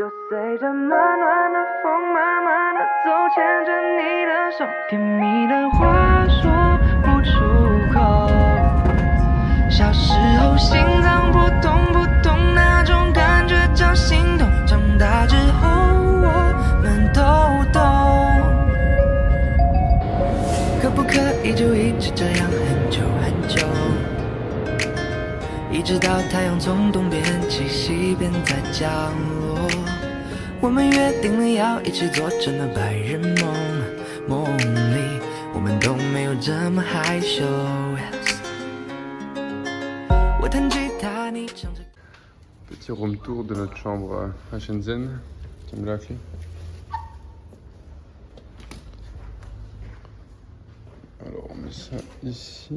就随着暖暖的风，慢慢的走，牵着你的手，甜蜜的话说不出口。小时候心脏扑通扑通，那种感觉叫心动。长大之后我们都懂，可不可以就一直这样很久很久，一直到太阳从东边起，西边再降落。我们约定了要一起做着那白日梦，梦里我们都没有这么害羞。我弹吉他，你唱着。Petit room tour de notre chambre à Shenzhen. Tu me la clé. Alors on met ça ici.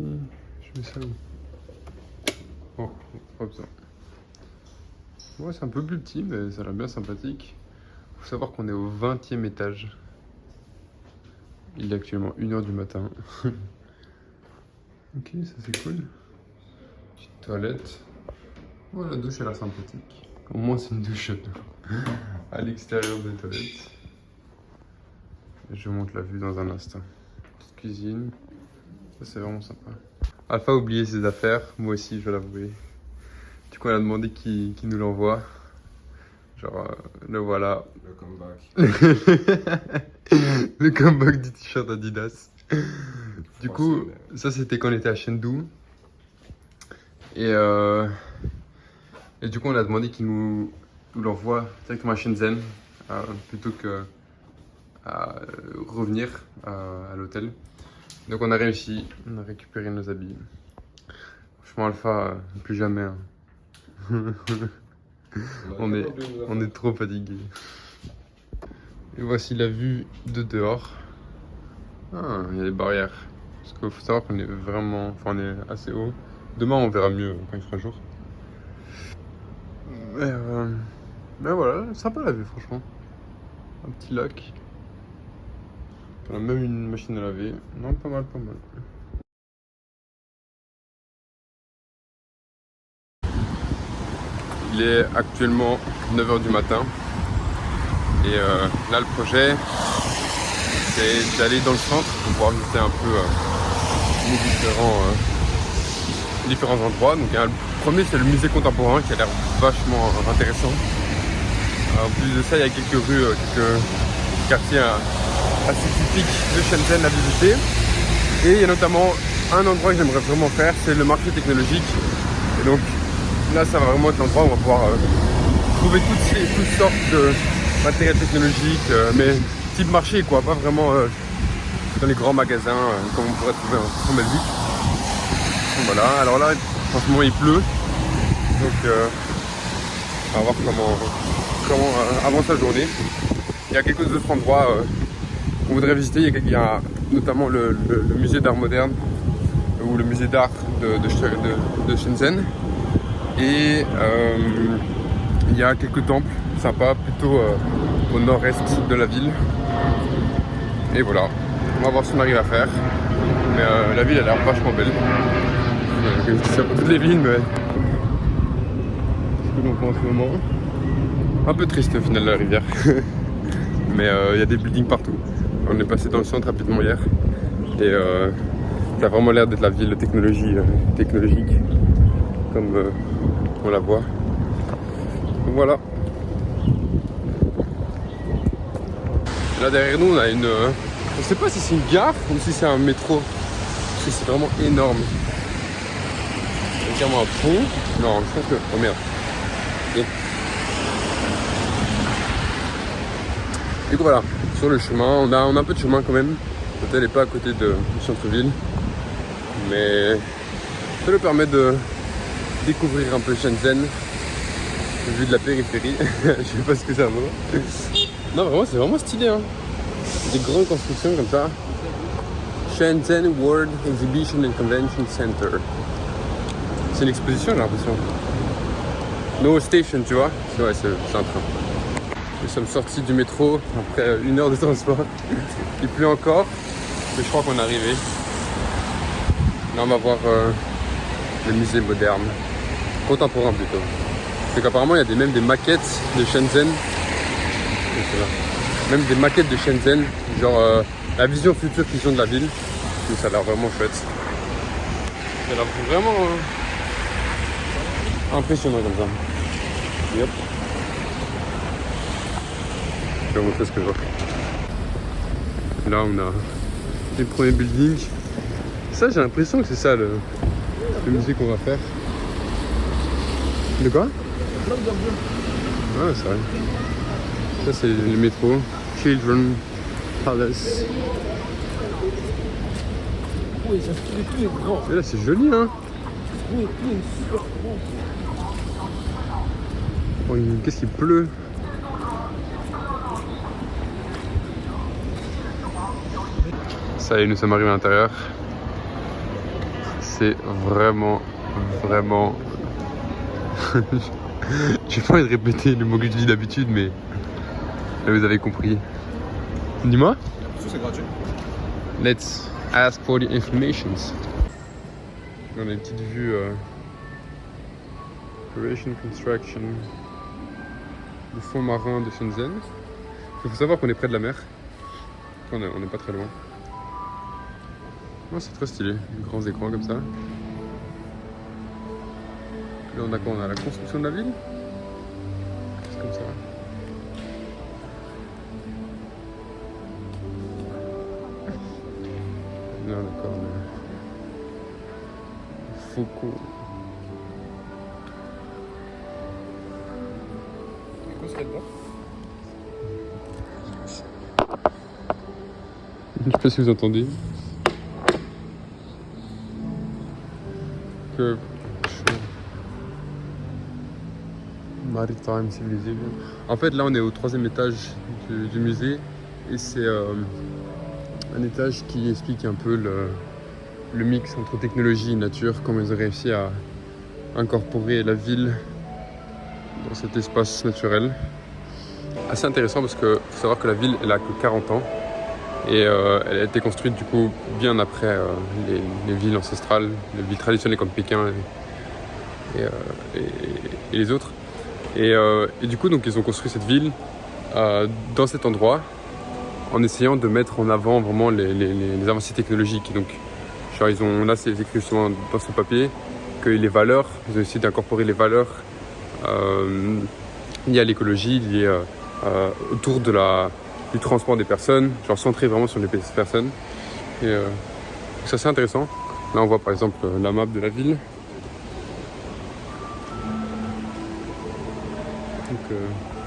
Je mets ça où? Oh, pas besoin. Ouais, c'est un peu plus petit, mais ça a l'air bien sympathique. Faut savoir qu'on est au 20e étage. Il est actuellement 1h du matin. Ok, ça c'est cool. Petite toilette. Oh, la douche elle a l'air sympathique. Au moins c'est une douche à l'extérieur des toilettes. Je vous montre la vue dans un instant. Petite cuisine. Ça c'est vraiment sympa. Alpha a oublié ses affaires, moi aussi je vais l'avouer. Du coup on a demandé qui nous l'envoie. Genre le voilà. Le comeback. Le comeback du t-shirt Adidas. Du coup ça c'était quand on était à Chengdu. Et du coup on a demandé qu'il nous l'envoie directement à Shenzhen plutôt que à revenir à l'hôtel. Donc on a réussi, on a récupéré nos habits. Franchement Alpha, plus jamais. Hein. on est trop fatigué. Et voici la vue de dehors. Ah, il y a des barrières. Parce qu'il faut savoir qu'on est vraiment, enfin on est assez haut. Demain on verra mieux quand il fera jour. Mais voilà, sympa la vue franchement. Un petit lac. On a même une machine à laver. Non, pas mal, pas mal. Il est actuellement 9h du matin. Et là, le projet, c'est d'aller dans le centre pour pouvoir visiter un peu les différents endroits. Donc, le premier, c'est le musée contemporain qui a l'air vachement intéressant. En plus de ça, il y a quelques rues, quelques quartiers assez typiques de Shenzhen à visiter. Et il y a notamment un endroit que j'aimerais vraiment faire, c'est le marché technologique. Et donc là, ça va vraiment être l'endroit où on va pouvoir trouver toutes sortes de matériel technologique, mais type marché quoi, pas vraiment dans les grands magasins comme on pourrait trouver en Belgique. Donc voilà, alors là, franchement, il pleut. Donc on va voir comment avance la journée. Il y a quelques autres endroits qu'on voudrait visiter. Il y a notamment le musée d'art moderne ou le musée d'art de Shenzhen. Et il y a quelques temples sympas plutôt au nord-est de la ville. Et voilà, on va voir ce qu'on arrive à faire. Mais la ville a l'air vachement belle. Je dis ça pour toutes les villes, mais ce que l'on voit en ce moment. Un peu triste au final la rivière. Mais il y a des buildings partout. On est passé dans le centre rapidement hier. Et ça a vraiment l'air d'être la ville technologique. Comme on la voit. Donc voilà. Là derrière nous on a une... je sais pas si c'est une gare ou si c'est un métro. Parce que c'est vraiment énorme. Il y a carrément un pont. Non, je pense que... Oh merde. Et... Du coup voilà, sur le chemin, on a un peu de chemin quand même. L'hôtel n'est pas à côté du centre-ville. Mais ça nous permet de découvrir un peu Shenzhen, vu de la périphérie. Je sais pas ce que ça vaut. Non vraiment, c'est vraiment stylé hein. Des grandes constructions comme ça. Shenzhen World Exhibition and Convention Center. C'est une exposition j'ai l'impression. No Station tu vois. Ouais c'est un train. Nous sommes sortis du métro après 1 heure de transport. Il pleut encore, mais je crois qu'on est arrivé. Là on va voir le musée moderne, contemporain plutôt. C'est qu'apparemment il y a même des maquettes de Shenzhen Même des maquettes de Shenzhen, genre la vision future qu'ils ont de la ville. Donc ça a l'air vraiment chouette. Ça a l'air vraiment impressionnant comme ça. Yep. Je vais vous montrer ce que je vois. Là on a les premiers buildings. Ça j'ai l'impression que c'est ça le musée qu'on va faire. De quoi? Ah c'est vrai. Ça c'est le métro. Children Palace. Oui, ça tout est grand. Et là c'est joli hein. Oui, tout est super grand. Oh, qu'est-ce qu'il pleut? Ça y est, nous sommes arrivés à l'intérieur. C'est vraiment... J'ai pas envie de répéter le mot que je dis d'habitude, mais là vous avez compris. Dis-moi. Ça c'est gratuit. Let's ask for the information. On a une petite vue Operation Construction du fond marin de Shenzhen. Il faut savoir qu'on est près de la mer. On n'est pas très loin. Oh, c'est très stylé, des grands écrans comme ça. Là on a quoi? On a la construction de la ville. C'est comme ça. Là d'accord. Faucon. Quoi serait dedans? Je sais pas si vous entendez. Que Maritime Civilization. En fait, là, on est au 3e étage du musée et c'est un étage qui explique un peu le mix entre technologie et nature, comment ils ont réussi à incorporer la ville dans cet espace naturel. Assez intéressant parce que faut savoir que la ville, elle a que 40 ans. Et elle a été construite du coup bien après les villes ancestrales, les villes traditionnelles comme Pékin et les autres. Et du coup donc ils ont construit cette ville dans cet endroit en essayant de mettre en avant vraiment les avancées technologiques. Donc genre là c'est écrit justement dans ce papier que les valeurs, ils ont essayé d'incorporer les valeurs liées à l'écologie, liées autour du transport des personnes, genre centré vraiment sur les personnes. Et c'est assez intéressant. Là on voit par exemple la map de la ville. Donc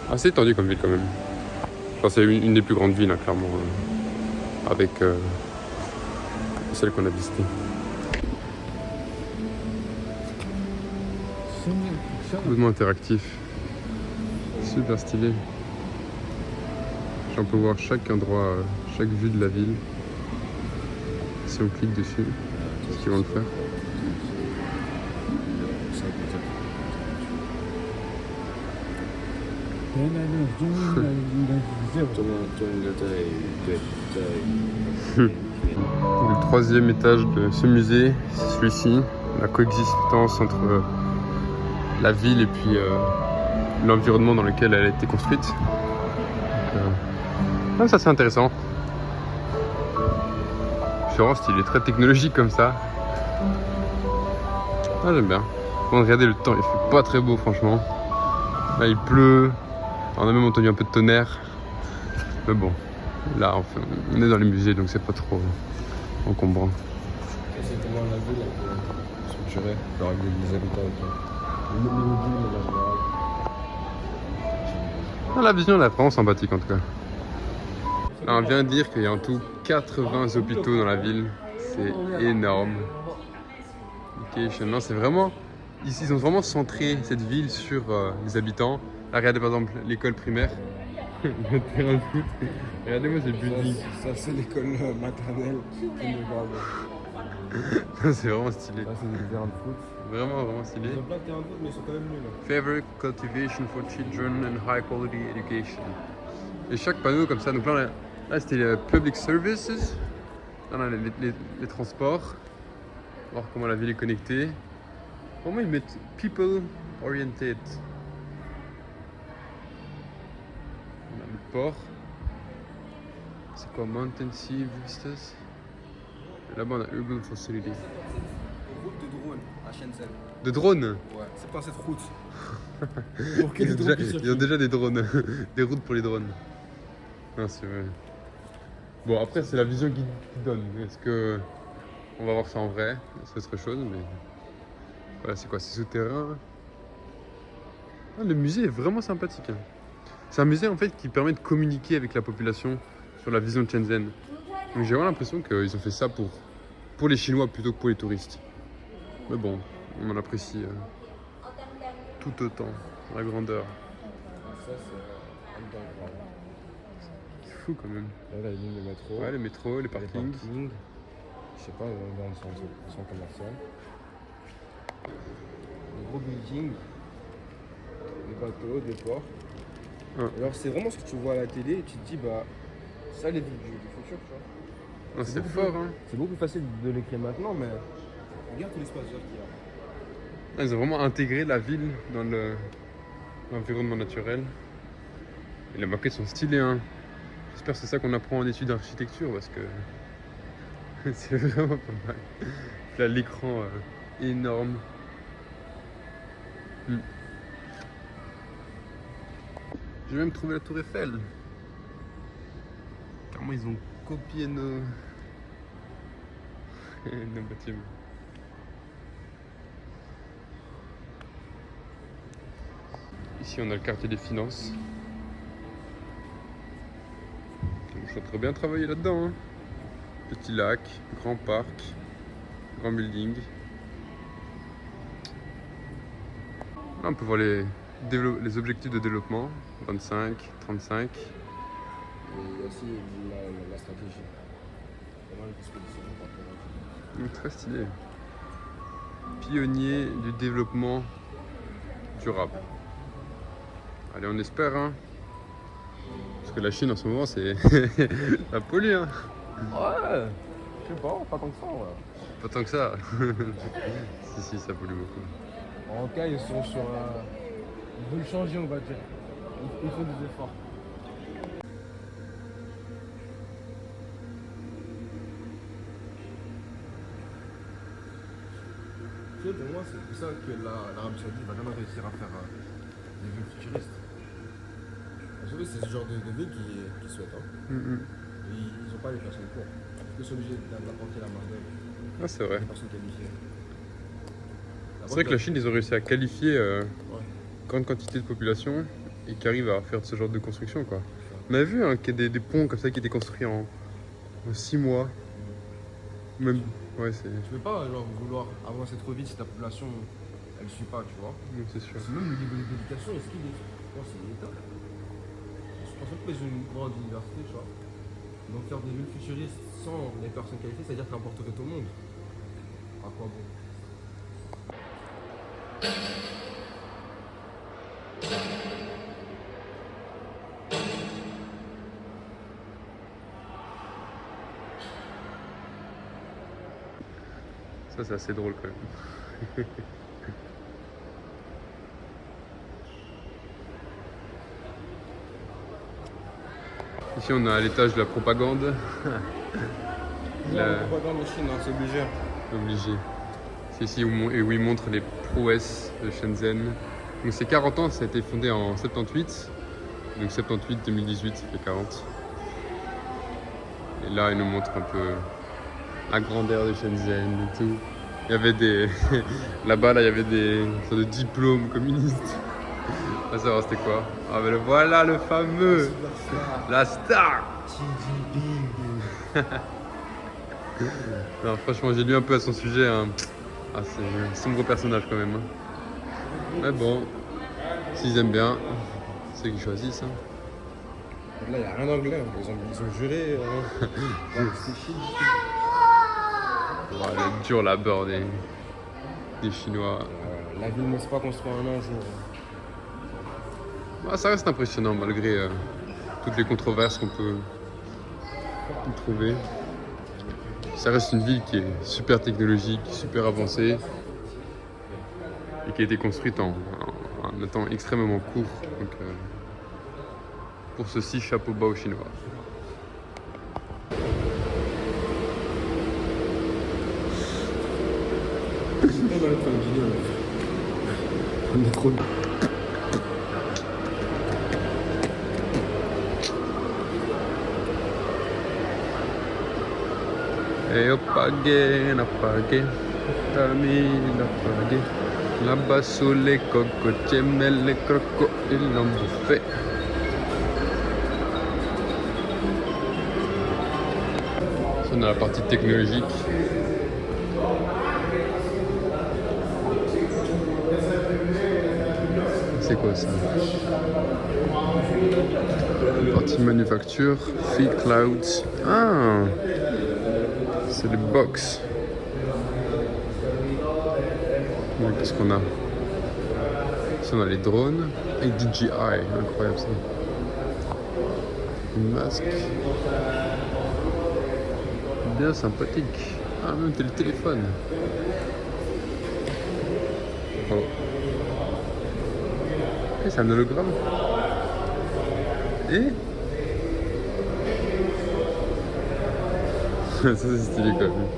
assez étendu comme ville quand même. Enfin, c'est une des plus grandes villes hein, clairement avec celle qu'on a visitée. Complètement interactif. Super stylé. On peut voir chaque endroit, chaque vue de la ville. Si on clique dessus, qu'est-ce qu'ils vont le faire? Le 3e étage de ce musée, c'est celui-ci, la coexistence entre la ville et puis l'environnement dans lequel elle a été construite. Donc, ça c'est intéressant. C'est vraiment stylé, très technologique comme ça. Ah, j'aime bien. Bon, regardez le temps, il fait pas très beau franchement. Là il pleut, on a même entendu un peu de tonnerre. Mais bon, là enfin, on est dans les musées donc c'est pas trop encombrant. C'est comment la ville structurée, genre avec des habitants et tout. La vision elle est vraiment sympathique en tout cas. Là, on vient de dire qu'il y a en tout 80 hôpitaux dans la ville. C'est énorme. Ok, finalement, c'est vraiment... Ici, ils ont vraiment centré cette ville sur les habitants. Là, regardez par exemple l'école primaire. Le terrain de foot. Regardez-moi ces buildings. Ça c'est l'école maternelle. C'est vraiment stylé. Ça c'est des terrains de foot. Vraiment stylé. Ils ont plein de terrains de foot mais ils sont quand même nuls. Favor cultivation for children and high quality education. Et chaque panneau comme ça, donc là c'était les public services, là on a les transports, voir comment la ville est connectée. Comment ils mettent people oriented. On a le port. C'est quoi? Mountain Sea Vistas. Là-bas on a Urban Facility. Route de drone à Shenzhen. De drones? Ouais, c'est pas cette route. Ils ont déjà des drones. Des routes pour les drones. Non, c'est vrai. Bon, après, c'est la vision qu'ils donnent. Est-ce que. On va voir ça en vrai? Ce serait chose, mais. Voilà, c'est quoi? C'est souterrain. Ah, le musée est vraiment sympathique. Hein. C'est un musée en fait qui permet de communiquer avec la population sur la vision de Shenzhen. Donc j'ai vraiment l'impression qu'ils ont fait ça pour les Chinois plutôt que pour les touristes. Mais bon, on en apprécie tout autant la grandeur. Ça, c'est underground. C'est fou quand même. Là, la ligne de métro. Ouais, les métros, les parkings. Je sais pas, dans le centre commercial. Les gros buildings. Des bateaux, des ports. Ouais. Alors, c'est vraiment ce que tu vois à la télé et tu te dis, bah, ça, les villes du futur, tu vois. Non, c'est beaucoup fort, plus- hein. C'est beaucoup plus facile de l'écrire maintenant, mais regarde tout l'espace vert qu'il y a. Ah, ils ont vraiment intégré la ville dans l'environnement naturel. Et les maquettes sont stylées, hein. J'espère que c'est ça qu'on apprend en études d'architecture parce que c'est vraiment pas mal. Là, l'écran énorme. J'ai même trouvé la tour Eiffel. Carrément, ils ont copié nos bâtiments. Ici, on a le quartier des finances. Donc, ça très bien travailler là-dedans. Hein. Petit lac, grand parc, grand building. Là, on peut voir les objectifs de développement. 25, 35. Et il y a aussi la stratégie. Comment les dispositions par rapport à Très stylé. Pionnier du développement durable. Allez, on espère, hein. Parce que la Chine en ce moment, c'est ça pollue, hein. Ouais, je sais pas tant que ça. Ouais. Pas tant que ça. si, ça pollue beaucoup. En tout cas, ils sont sur. Ils veulent changer, on va dire. Ils font des efforts. Tu sais, pour moi, c'est pour ça que l'Arabie Saoudite va jamais réussir à faire des villes futuristes. Vous savez, c'est ce genre de ville qu'ils souhaitent. Hein. Et ils n'ont pas les personnes pour. Ils sont obligés d'apporter la main-d'œuvre. Ah, c'est vrai. Les personnes qualifiées. C'est vrai que la Chine, ils ont réussi à qualifier Ouais. grande quantité de population et qui arrivent à faire ce genre de construction, quoi. On avait vu hein, qu'il y a des ponts comme ça qui étaient construits en 6 mois. Même, ouais, c'est Tu peux pas genre, vouloir avancer trop vite si ta population elle suit pas, tu vois. c'est sûr. C'est même le niveau d'éducation, est-ce qu'il est. Je pense que c'est l'État. Je pense pas qu'ils ont une grande université, tu vois. Donc faire des villes futuristes sans les personnes qualifiées, c'est-à-dire qu'importerait tout le monde. À quoi bon? Ça, c'est assez drôle quand même. Ici, on a l'étage de la propagande. La propagande de Chine, hein, c'est obligé. Obligé. C'est ici où ils montrent les prouesses de Shenzhen. Donc c'est 40 ans, ça a été fondé en 78. Donc 78-2018, ça fait 40. Et là, ils nous montrent un peu la grandeur de Shenzhen et tout. Il y avait des... Là-bas, il y avait des sortes de diplômes communistes. On va savoir c'était quoi. Ah mais voilà le fameux. La star. Non, franchement, j'ai lu un peu à son sujet. Hein. Ah, c'est un sombre personnage quand même. Hein. Mais bon, s'ils aiment bien, c'est eux qui choisissent. Hein. Là, il n'y a rien d'anglais. Hein. Ils ont juré. C'est Chine. Oh, le dur labeur des Chinois. La ville ne s'est pas construite en un jour. Ah, ça reste impressionnant malgré toutes les controverses qu'on peut y trouver. Ça reste une ville qui est super technologique, super avancée et qui a été construite en un temps extrêmement court. Donc, pour ceci, chapeau bas aux Chinois. On est trop. Et apagé, apagé. Là-bas sous les cocotiers, mais les crocos, ils l'ont bouffé. Ça, on a la partie technologique. C'est quoi ça? Partie manufacture, Feed Clouds. Ah! C'est les box. Qu'est-ce qu'on a? Ça, on a les drones et DJI. Incroyable ça. Une masque. Bien sympathique. Ah, même le téléphone. Oh. Et c'est un hologramme. Et ça c'est stylé quand même.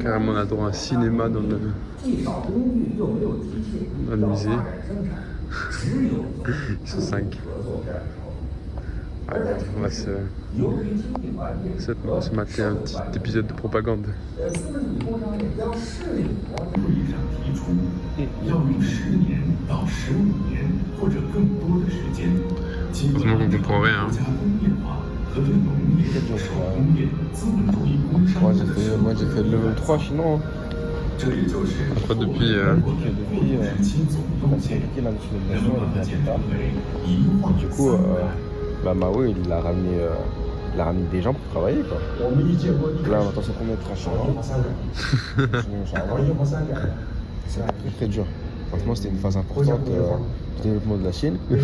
Carrément on a droit à un cinéma dans le musée. Ils sont 5. Allez, on va se mater un petit épisode de propagande. Heureusement qu'on comprend rien. Moi j'ai fait le level 3 chinois. Pas depuis. Du coup, Mao il a ramené des gens pour travailler quoi. Là on attend son premier train chinois. C'est très très dur. Franchement c'était une phase importante du développement de la Chine pour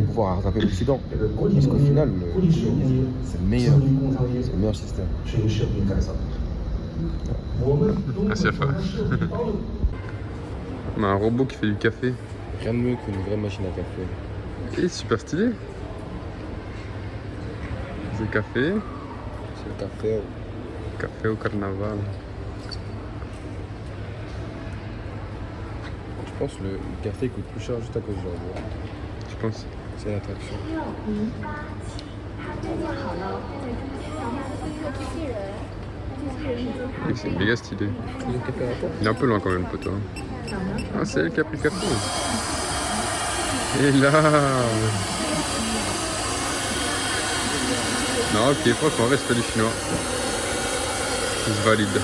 pouvoir rattraper l'Occident. Parce qu'au final c'est le meilleur système. Merci à toi. On a un robot qui fait du café. Rien de mieux qu'une vraie machine à café. Et super stylé. C'est le café. C'est le café. Café au carnaval. Je pense que le café coûte plus cher juste à cause du robot. Je pense. C'est l'attraction. Oui, c'est méga stylé. Il est un peu loin quand même, poteau. Ah, c'est elle qui a pris le café. Et là. Non, ok, franchement, respect du chinois. C'est valide.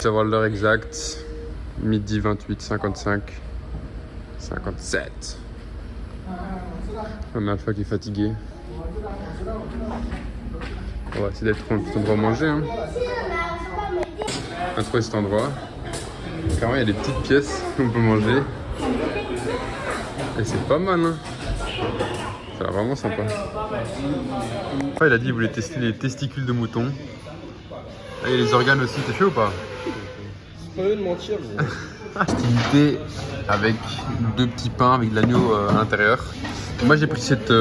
Savoir l'heure exacte. Midi 28, 55, 57. On a Alpha qui est fatigué. On va essayer d'être un petit endroit à manger. Hein. On a trouvé cet endroit. Carrément, il y a des petites pièces où on peut manger. Et c'est pas mal. Hein. Ça a l'air vraiment sympa. Enfin, il a dit qu'il voulait tester les testicules de mouton. Et les organes aussi. T'es chaud ou pas? C'est pas eux de mentir. Activité avec 2 petits pains avec de l'agneau à l'intérieur. Moi j'ai pris cette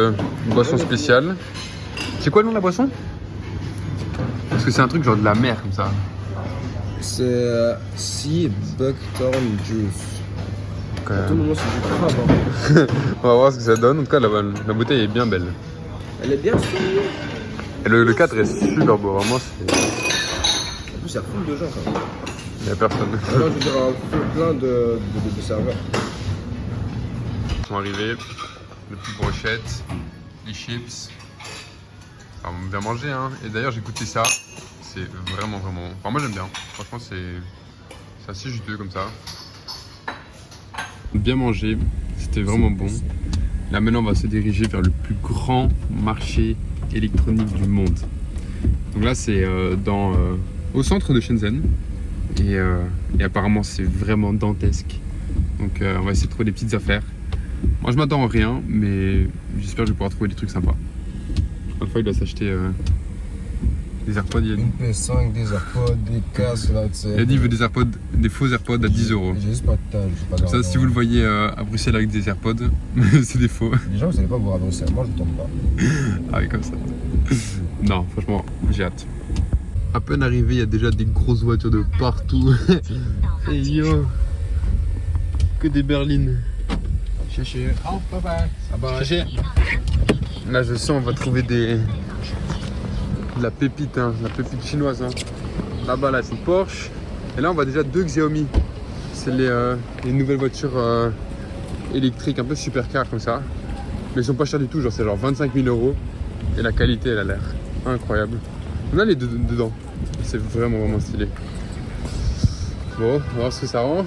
boisson spéciale. C'est quoi le nom de la boisson? Parce que c'est un truc genre de la mer comme ça. C'est Sea Buckthorn Juice. Okay. À tout moment c'est du crabe. On va voir ce que ça donne. En tout cas la bouteille est bien belle. Elle est bien souillée. Et le cadre est super beau, vraiment c'est... En plus il y a full de gens quand même. Il n'y a personne. Alors je veux dire plein de serveurs. Ils sont arrivés, les petites brochettes, les chips. Ça va bien manger hein. Et d'ailleurs j'ai goûté ça. C'est vraiment. Enfin moi j'aime bien. Franchement c'est assez juteux comme ça. Bien mangé. C'était vraiment bon. Là maintenant on va se diriger vers le plus grand marché électronique du monde. Donc là c'est au centre de Shenzhen. Et apparemment c'est vraiment dantesque. Donc on va essayer de trouver des petites affaires. Moi je m'attends à rien, mais j'espère que je vais pouvoir trouver des trucs sympas. Une fois il doit s'acheter Des AirPods, il a dit. Une PS5, des AirPods, des casques là, tu sais. Il a dit il veut des AirPods, des faux AirPods à 10 €. J'ai juste pas de temps, j'ai pas Ça, d'argent. si vous le voyez à Bruxelles avec des AirPods, c'est des faux. Les gens, vous savez pas voir à Bruxelles, moi je tombe pas. Ah oui, comme ça. Non, franchement, j'ai hâte. À peine arrivé, il y a déjà des grosses voitures de partout. Et yo, que des berlines. Cherchez. Oh, bye bye. Ah bah, Là, je sens, on va trouver de la pépite, hein, la pépite chinoise. Hein. Là-bas, là, c'est une Porsche. Et là, on voit déjà 2 Xiaomi. C'est les nouvelles voitures électriques, un peu super cars comme ça. Mais ils sont pas chers du tout, genre c'est genre 25 000 €. Et la qualité, elle a l'air incroyable. On a les deux dedans. C'est vraiment, vraiment stylé. Bon, on va voir ce que ça rend.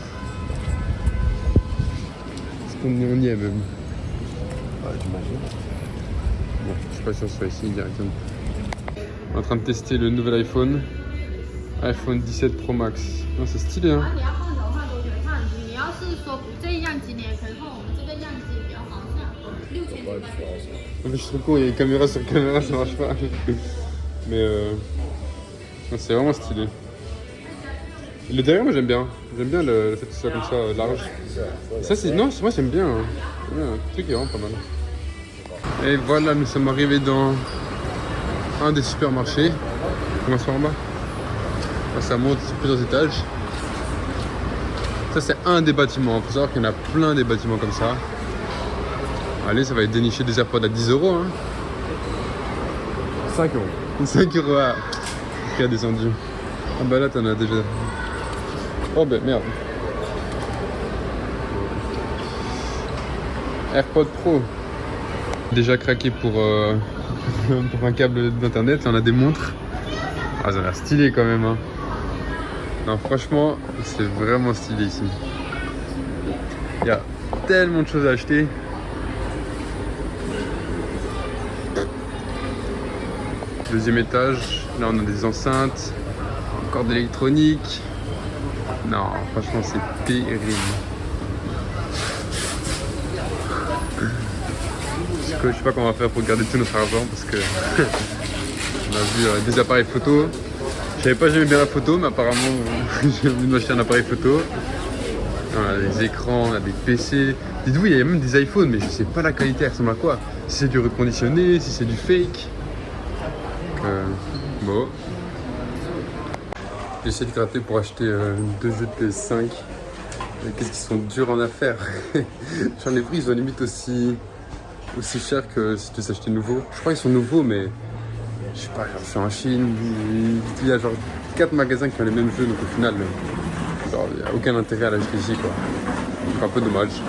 Est-ce qu'on y est même? ouais, j'imagine. Bon, je suis pas sûr que ce soit ici directement. On est en train de tester le nouvel iPhone 17 Pro Max. Non, c'est stylé, hein. 你要放的话都可以放，你要是说不这样子，你也可以放我们这个样子比较好像6000多块。 En fait, je suis trop con, il y a une caméra sur caméra, ça marche pas. Mais non, c'est vraiment stylé. Le derrière, moi j'aime bien. J'aime bien le fait que ce soit comme ça, large. Ça, c'est. Non, moi j'aime bien. Hein. Le truc est vraiment pas mal. Et voilà, nous sommes arrivés dans un des supermarchés. On commence par en bas. Ça monte sur plusieurs étages. Ça, c'est un des bâtiments. Il faut savoir qu'il y en a plein des bâtiments comme ça. Allez, ça va être dénicher des AirPods à 10 €. Hein. 5 €. 5 € à... qui a descendu. Ah bah là, t'en as déjà. Oh ben merde. AirPod Pro. Déjà craqué pour un câble d'internet. On a des montres. Ah, ça a l'air stylé quand même. Hein. Non, franchement, c'est vraiment stylé ici. Il y a tellement de choses à acheter. Deuxième étage, là on a des enceintes, encore de l'électronique. Non, franchement c'est terrible. Je sais pas comment on va faire pour garder tout notre argent parce que on a vu des appareils photo. Je savais pas j'aimais bien la photo, mais apparemment j'ai envie de m'acheter un appareil photo. On a des écrans, on a des PC. Dites-vous, il y a même des iPhones, mais je sais pas la qualité, elle ressemble à quoi. Si c'est du reconditionné, si c'est du fake. Bon. J'essaie de gratter pour acheter 2 jeux de PS5. Qu'est-ce qu'ils sont durs en affaires. J'en ai pris, ils sont limite aussi cher que si tu les achetais nouveaux. Je crois qu'ils sont nouveaux, mais je sais pas, genre, je suis en Chine, il y a genre 4 magasins qui ont les mêmes jeux, donc au final, genre, il n'y a aucun intérêt à l'acheter ici, quoi. C'est un peu dommage.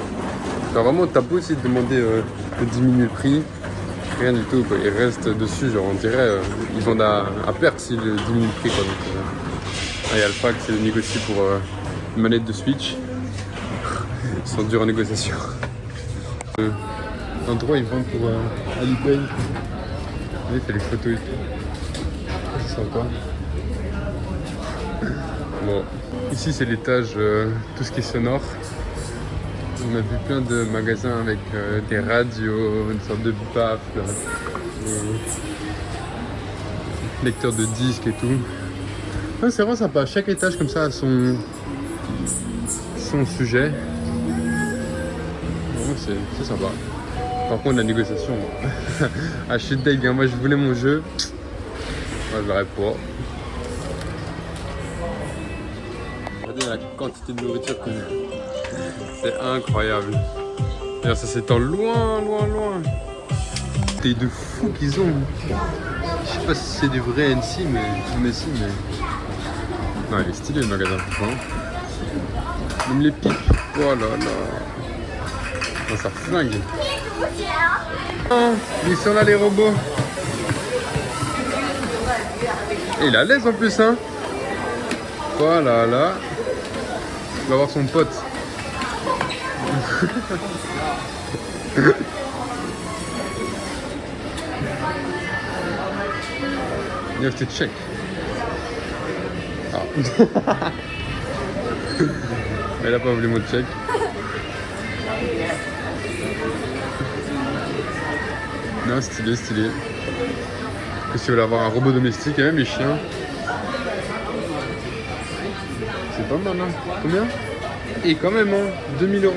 Genre vraiment, t'as beau essayer de demander de diminuer le prix, rien du tout, quoi. Ils restent dessus, genre on dirait, ils vendent à perte s'ils diminuent le prix, quoi. Donc, il y a Alpha qui s'est négocié pour une manette de Switch. Ils sont durs en négociation. L'endroit ils vendent pour Alipay. Il fait les photos et tout. C'est sympa. Bon, ici c'est l'étage, tout ce qui est sonore. On a vu plein de magasins avec des radios, une sorte de baffle, des lecteurs de disques et tout. Ouais, c'est vraiment sympa, chaque étage comme ça a son sujet. Vraiment c'est sympa. Par contre la négociation, je suis deg, hein. Moi je voulais mon jeu, moi je l'aurais pas. Regardez la quantité de nourriture qu'on a. C'est incroyable. D'ailleurs ça s'étend loin. Des de fous qu'ils ont. Je sais pas si c'est du vrai NC mais si mais. Non il est stylé le magasin franchement. Même les pipes. Oh là là. Non, ça flingue. Oh, ils sont là les robots. Et il est à l'aise en plus hein. Voilà là. Il va voir son pote. You have to check. Ah. Elle a pas voulu mon check. Non, stylé. Que si vous voulez avoir un robot domestique et même les chiens. C'est pas mal, hein. Combien? Et quand même, hein, 2000 €.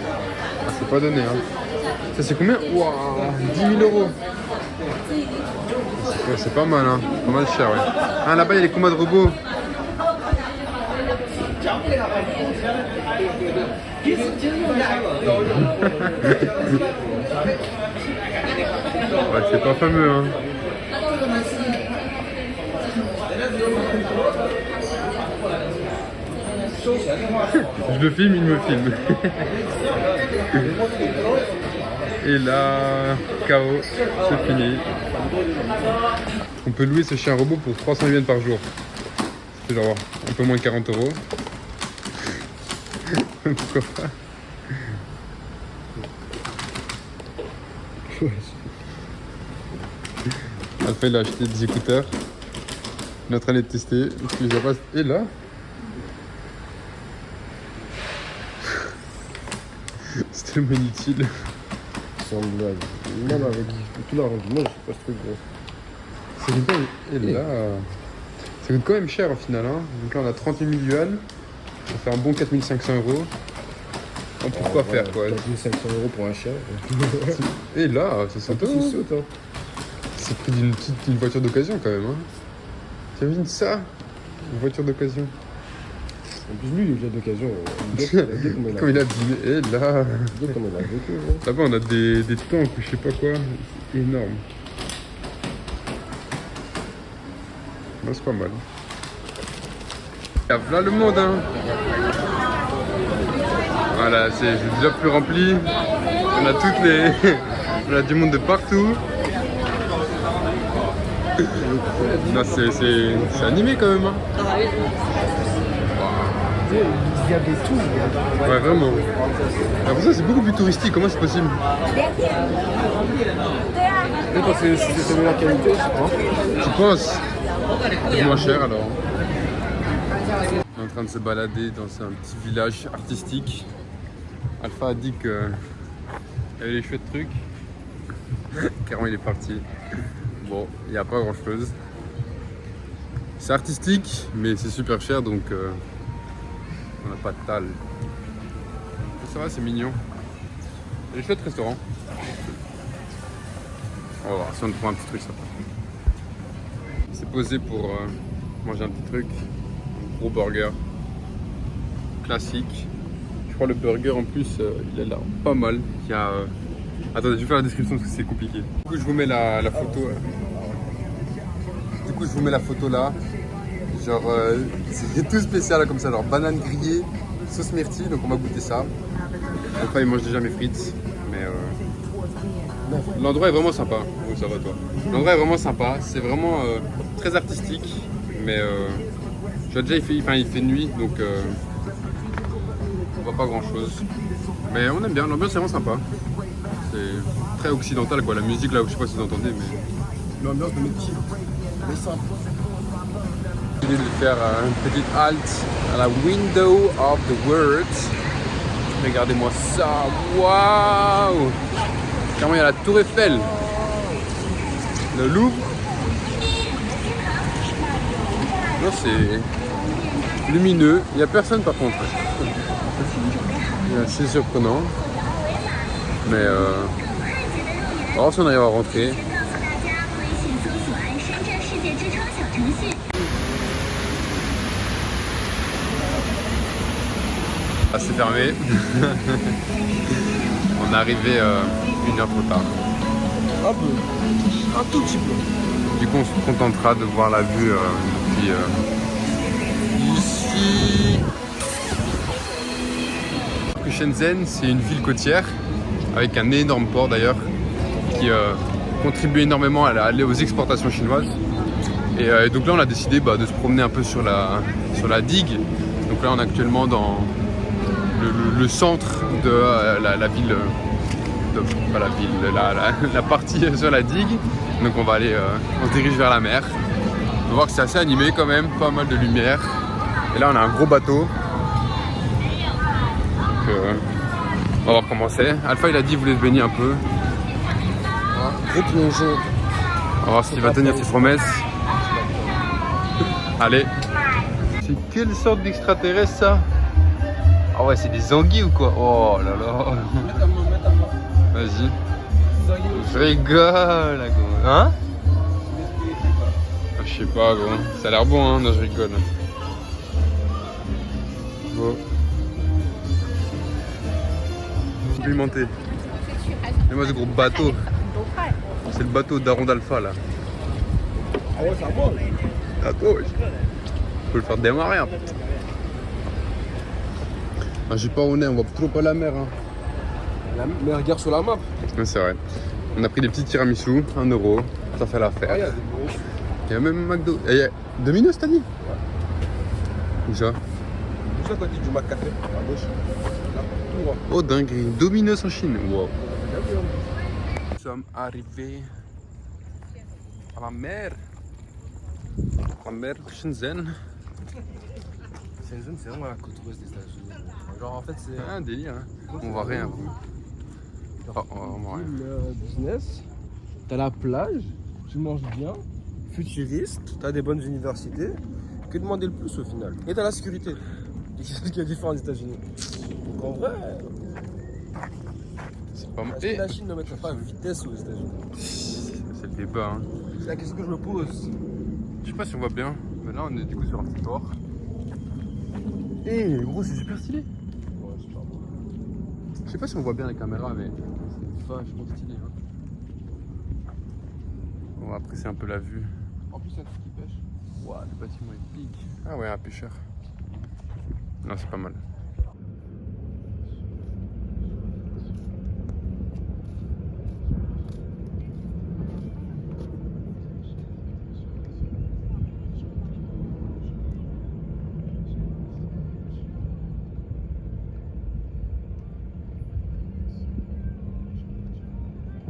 Ah, c'est pas donné, hein. Ça, c'est combien? Waouh, 10 000 €. Ouais, c'est pas mal, hein. Pas mal cher, ouais. Ah, là-bas, il y a les combats de robots. Ouais, c'est pas fameux, hein. Je le filme, il me filme. Et là, KO, c'est fini. On peut louer ce chien robot pour 300 yens par jour. C'est genre un peu moins de 40 €. Pourquoi pas? Alpha, il a acheté des écouteurs. Il est en train de les tester. Et là, c'est tellement inutile. C'est une blague. Même avec tout l'argent du monde, je sais pas ce truc gros. Ça coûte quand même... Et là, ça coûte quand même cher au final, hein. Donc là, on a 38 000 yuan. Ça fait un bon 4 500 €. On peut quoi faire, quoi. 4 500 € pour un chien. Et là, ça saute. Ça saute, hein. C'est pris d'une voiture d'occasion quand même, hein. T'imagines ça? Une voiture d'occasion. En plus, lui, il vient d'occasion. Comme il a abîmé. Et là, Comme il a vécu, hein. là-bas, on a des tanks ou je sais pas quoi. Énorme. Là, c'est pas mal. Et là, le monde, hein. Voilà, c'est déjà plus rempli. On a toutes les... On a du monde de partout. Non, c'est animé quand même, hein. Il y a des tours. Ouais, vraiment. Après ça, c'est beaucoup plus touristique. Comment c'est possible? Quand c'est de meilleure qualité, je crois. Tu penses? C'est moins cher alors. On est en train de se balader dans un petit village artistique. Alpha a dit que il y avait des chouettes trucs. Carrément, il est parti. Bon, il n'y a pas grand chose. C'est artistique, mais c'est super cher donc on n'a pas de tal. Ça va, c'est mignon. Il y a des chouettes restaurants. On va voir si on trouve un petit truc sympa. C'est posé pour manger un petit truc. Un gros burger. Classique. Je crois le burger en plus, il a l'air pas mal. Il y a, attendez, je vais faire la description parce que c'est compliqué. Du coup, je vous mets la photo. Du coup, je vous mets la photo là. Genre, c'est tout spécial là, comme ça. Genre, banane grillée, sauce myrtille. Donc, on va goûter ça. Enfin, il mange déjà mes frites. Mais l'endroit est vraiment sympa. Oh, ça va toi. L'endroit est vraiment sympa. C'est vraiment très artistique. Mais déjà, il fait nuit. Donc, on voit pas grand chose. Mais on aime bien. L'ambiance est vraiment sympa. C'est très occidental quoi. La musique là, je sais pas si vous entendez, mais L'ambiance de mes petits. Mais simple. j'ai décidé de faire une petite halte à la Window of the World. Regardez-moi ça. Waouh! Carrément, il y a la Tour Eiffel. Le Louvre. Non, c'est lumineux. Il n'y a personne par contre. C'est assez surprenant. Mais on va voir si on arrive à rentrer. Ah, c'est fermé. On est arrivé 1 heure trop tard. Un peu. Un tout petit peu. Du coup, on se contentera de voir la vue depuis ici. Shenzhen, c'est une ville côtière avec un énorme port d'ailleurs qui contribue énormément aux exportations chinoises. Et donc là, on a décidé de se promener un peu sur la digue. Donc là, on est actuellement dans le centre de la ville, pas la ville, la partie sur la digue. Donc on va aller, on se dirige vers la mer. On va voir que c'est assez animé quand même, pas mal de lumière. Et là, on a un gros bateau. Donc, on va voir comment c'est. Alpha, il a dit qu'il voulait se baigner un peu. Gros plongeon. On va voir s'il va tenir ses promesses. Allez. C'est quelle sorte d'extraterrestre ça? Ah ouais, c'est des anguilles ou quoi? Oh là là. Vas-y. Je rigole, gros. Hein? Ah, je sais pas, gros. Ça a l'air bon, hein? Non, je rigole. Bon. Complimenté. Et moi, ce gros bateau. C'est le bateau d'Aron d'Alpha là. Ah ouais, c'est à moi. Bateau, faut le faire démarrer. Hein. Ah, j'ai pas où on est, on voit trop pas la mer. Hein. Mais regarde sur la map. Ouais, c'est vrai. On a pris des petits tiramisu, 1 euro. Ça fait l'affaire. Ah, il y a des gros. Il y a même McDo. Il y a Domino's, t'as dit? Ouais. Où ça? Juste à côté du Mac Café, à gauche. Là, tout droit. Oh dinguerie, Domino's en Chine. Wow. Nous sommes arrivés à la mer. La mer Shenzhen. Shenzhen, c'est vraiment la côte ouest des États-Unis. Genre, en fait, c'est Un délire. Hein. On voit rien. Oh, on voit rien. le business. T'as la plage, tu manges bien, futuriste, t'as des bonnes universités. Que demander le plus au final? Et t'as la sécurité. C'est ce qui est différent des États-Unis. Donc en vrai, C'est pas mal. est-ce que la Chine ne mettrait pas vitesse aux États-Unis? C'est le débat. Hein. C'est la question que je me pose. Je sais pas si on voit bien. Mais là, on est du coup sur un petit port. Eh gros, c'est super stylé. Ouais, c'est pas bon. Je sais pas si on voit bien la caméra, mais c'est vachement stylé. Hein. On va apprécier un peu la vue. En plus, il y a un truc qui pêche. Waouh, le bâtiment est big. Ah ouais, un pêcheur. Non, c'est pas mal.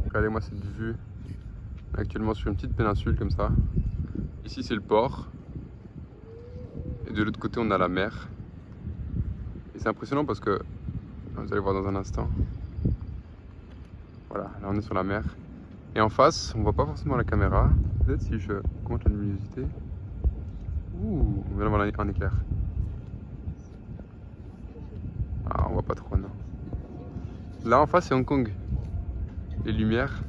Regardez-moi cette vue. Actuellement sur une petite péninsule comme ça. Ici c'est le port. Et de l'autre côté on a la mer. Et c'est impressionnant parce que, vous allez voir dans un instant. Voilà, là on est sur la mer. Et en face, on voit pas forcément la caméra. Peut-être si je compte la luminosité. Ouh, on vient d'avoir un éclair. Ah, on voit pas trop, non. Là en face c'est Hong Kong. Les lumières.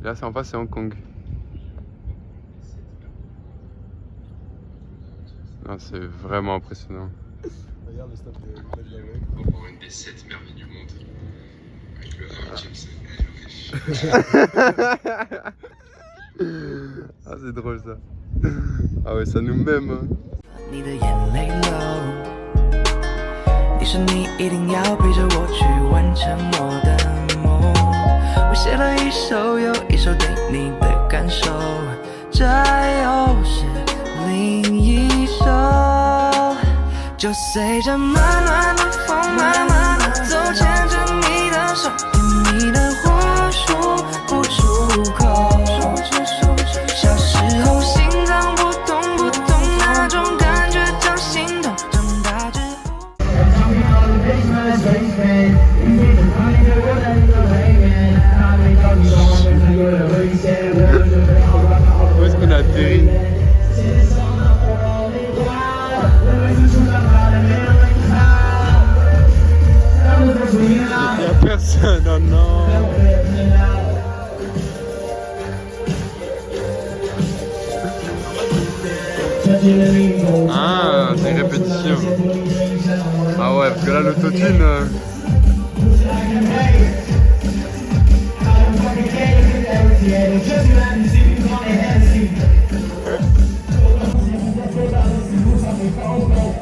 Là c'est en face c'est Hong Kong. Non, c'est vraiment impressionnant. Regarde le stade de Belgrade. Encore une des 7 merveilles du monde. Avec le Ah c'est drôle ça. Ah ouais, ça nous même. Hein. 你的眼泪流，你说你一定要陪着我去完成我的梦。我写了一首又一首对你的感受，这又是另一首。就随着暖暖的风，慢慢的走，牵着你的手，甜蜜的话说不出口。小时候心脏扑通扑通那种感觉叫心动，长大之后。Où est-ce qu'on a atterri? Il n'y a personne, oh non. Ah, c'est une répétition. Ah ouais, parce que là, l'autotune...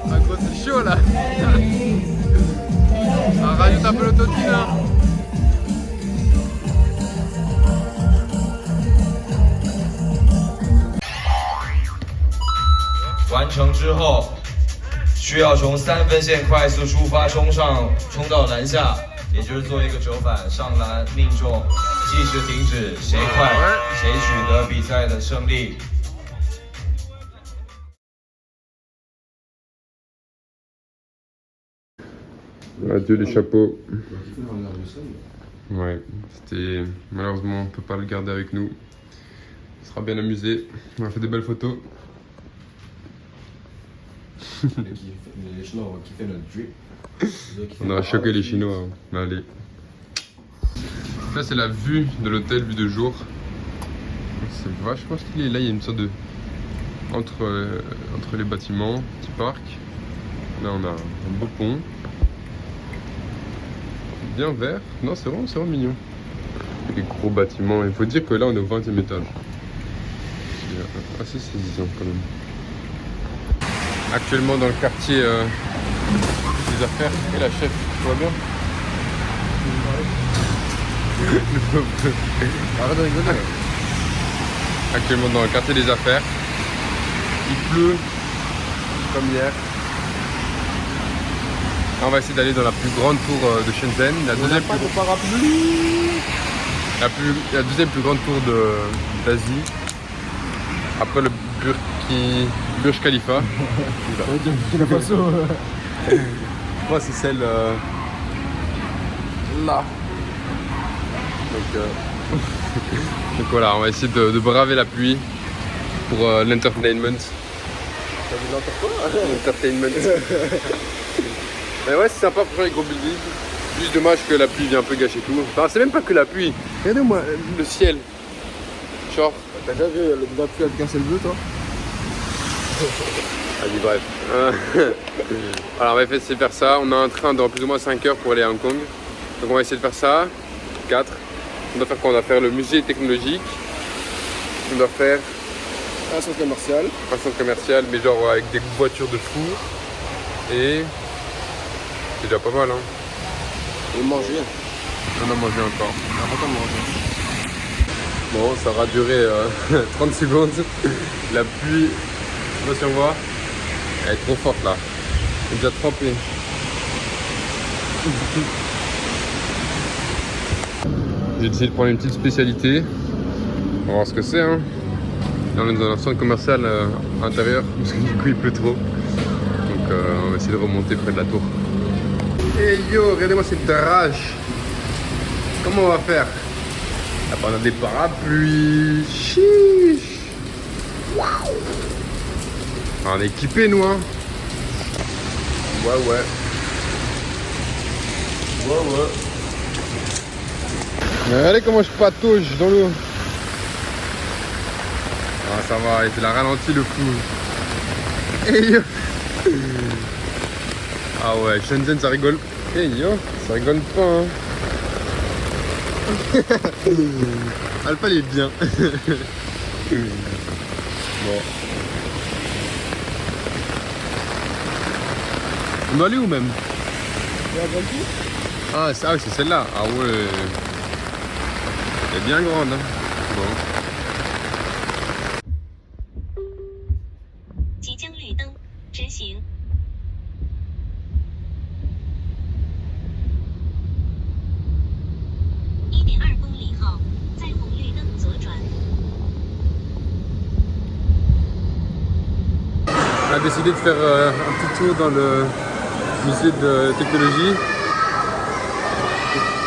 Ah gros, c'est chaud là. Ah, rajoute un peu l'autotune hein. 完成之后，需要从3分线快速出发，冲到篮下，也就是做一个折返上篮命中，计时停止，谁快谁取得比赛的胜利。 Adieu les chapeaux. Ouais, c'était... Malheureusement, on peut pas le garder avec nous. On sera bien amusé. On a fait des belles photos. Les Chinois vont kiffer notre drip. On aura choqué les Chinois. Hein. Allez. Là, c'est la vue de l'hôtel, vue de jour. C'est vachement stylé. Là, il y a une sorte de... Entre les bâtiments, petit parc. Là, on a un beau pont. Bien vert. Non, c'est vraiment mignon. Les gros bâtiments. Il faut dire que là, on est au 20e étage. C'est assez saisissant quand même. Actuellement dans le quartier des affaires. Et la chef, tout va bien? Arrête de rigoler. Actuellement dans le quartier des affaires. Il pleut comme hier. On va essayer d'aller dans la plus grande tour de Shenzhen, la deuxième plus grande tour d'Asie. Après le Burj Khalifa. Moi c'est celle là. Donc voilà, on va essayer de braver la pluie pour l'entertainment. L'entertainment. Mais ouais, c'est sympa pour les gros buildings. Juste dommage que la pluie vient un peu gâcher tout. Enfin, c'est même pas que la pluie. Regardez-moi le ciel. Genre. T'as déjà vu la pluie à casser le bleu, toi? Allez, bref. Alors, on va essayer de faire ça. On a un train dans plus ou moins 5 heures pour aller à Hong Kong. Donc, on va essayer de faire ça. 4. On doit faire quoi? On doit faire le musée technologique. On doit faire Un centre commercial. un centre commercial, mais genre avec des voitures de fou. Et c'est déjà pas mal, hein. Et manger. On a mangé encore. Important de manger. Bon, ça aura duré 30 secondes. La pluie, je sais pas si on voit, elle est trop forte là. Elle est déjà trempée. J'ai décidé de prendre une petite spécialité. On va voir ce que c'est, hein. Là, on est dans un centre commercial intérieur parce que du coup il pleut trop. Donc on va essayer de remonter près de la tour. Hey yo, regardez-moi cette drache. Comment on va faire? Ah, on a des parapluies. Chiche. Waouh. On est équipés nous, hein. Ouais. Regardez comment je patauge dans l'eau. Ah, ça va, il a ralenti le fou. Hey yo. Ah ouais, Shenzhen ça rigole. Hey yo, ça rigole pas, hein. Alpha il est bien. Bon. On doit aller où même? Ah c'est celle-là. Ah ouais. Elle est bien grande, hein. Bon. 即将绿灯，直行。1.2公里后，在红绿灯左转。 On a décidé de faire un petit tour dans le musée de technologie.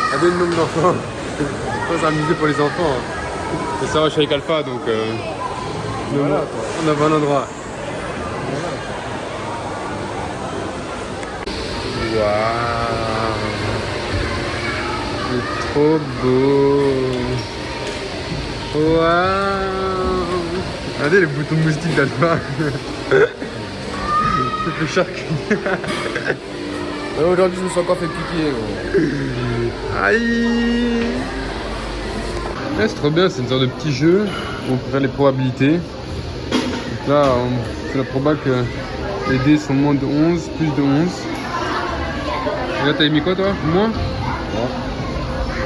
Regardez le nombre d'enfants. C'est un musée pour les enfants. C'est ça, je suis avec Alpha, donc voilà, on a bon endroit. Waouh, c'est trop beau. Waouh. Regardez les boutons de moustique d'Alpha. C'est plus cher que... Aujourd'hui, je me suis encore fait piquer, gros. Aïe. Ouais, c'est trop bien, c'est une sorte de petit jeu où on peut faire les probabilités. Donc là, c'est la proba que les dés sont moins de 11, plus de 11. Et là, t'as mis quoi, toi? Moins? Ouais.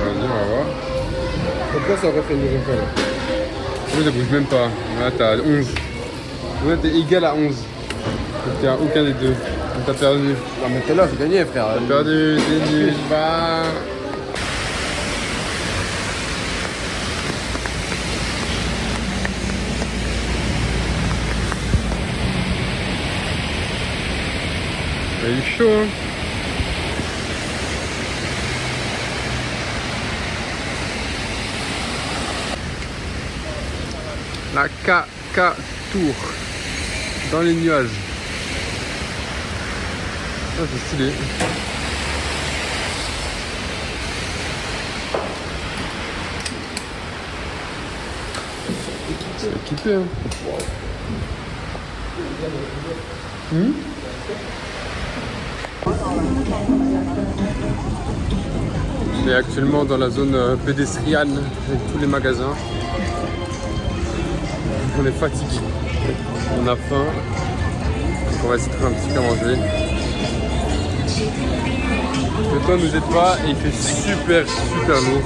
Vas-y, on va voir. Pourquoi ça aurait fait une deuxième fois, là? Oui, ça bouge même pas. Là, t'as 11. Là, t'es égal à 11. Donc t'es à aucun des deux. Donc t'as perdu. Non, mais t'es là, j'ai gagné, frère. T'as perdu, t'es nul. Bah... Il est chaud, hein. La KK Tour. Dans les nuages. Ah, c'est stylé. C'est équipé, hein. On est actuellement dans la zone pédestriane avec tous les magasins. On est fatigué, on a faim, donc on va essayer de trouver un petit peu à manger. Le temps nous aide pas et il fait super lourd.